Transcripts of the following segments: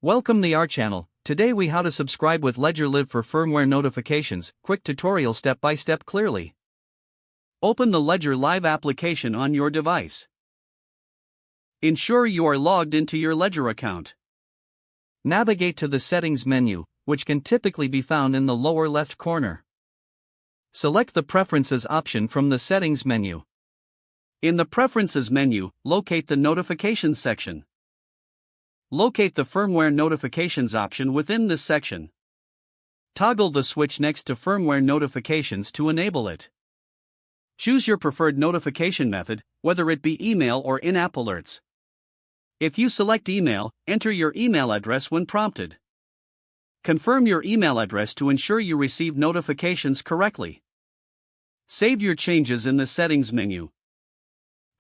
Welcome to our channel. Today we how to subscribe with Ledger Live for firmware notifications. Quick tutorial step by step clearly. Open the Ledger Live application on your device. Ensure you are logged into your Ledger account. Navigate to the settings menu, which can typically be found in the lower left corner. Select the Preferences option from the settings menu. In the Preferences menu, locate the Notifications section. Locate the Firmware Notifications option within this section. Toggle the switch next to Firmware Notifications to enable it. Choose your preferred notification method, whether it be email or in-app alerts. If you select email, enter your email address when prompted. Confirm your email address to ensure you receive notifications correctly. Save your changes in the Settings menu.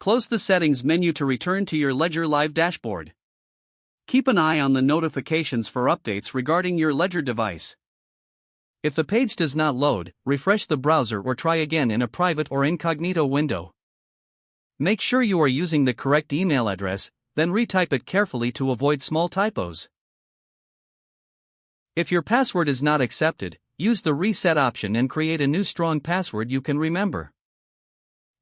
Close the Settings menu to return to your Ledger Live dashboard. Keep an eye on the notifications for updates regarding your Ledger device. If the page does not load, refresh the browser or try again in a private or incognito window. Make sure you are using the correct email address, then retype it carefully to avoid small typos. If your password is not accepted, use the reset option and create a new strong password you can remember.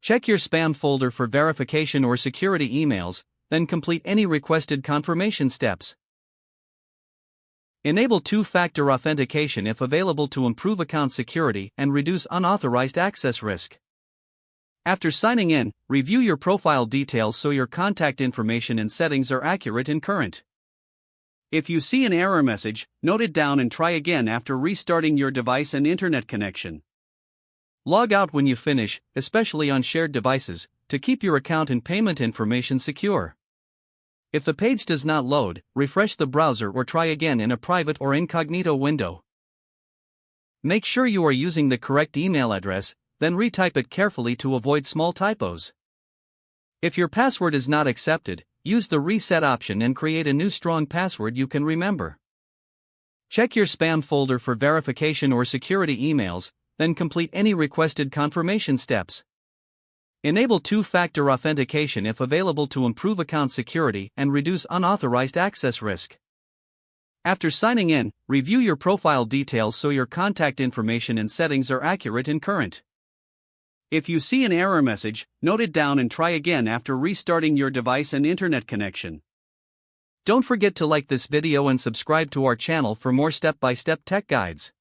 Check your spam folder for verification or security emails, then complete any requested confirmation steps. Enable two-factor authentication if available to improve account security and reduce unauthorized access risk. After signing in, review your profile details so your contact information and settings are accurate and current. If you see an error message, note it down and try again after restarting your device and internet connection. Log out when you finish, especially on shared devices, to keep your account and payment information secure. If the page does not load, refresh the browser or try again in a private or incognito window. Make sure you are using the correct email address, then retype it carefully to avoid small typos. If your password is not accepted, use the reset option and create a new strong password you can remember. Check your spam folder for verification or security emails, then complete any requested confirmation steps. Enable two-factor authentication if available to improve account security and reduce unauthorized access risk. After signing in, review your profile details so your contact information and settings are accurate and current. If you see an error message, note it down and try again after restarting your device and internet connection. Don't forget to like this video and subscribe to our channel for more step-by-step tech guides.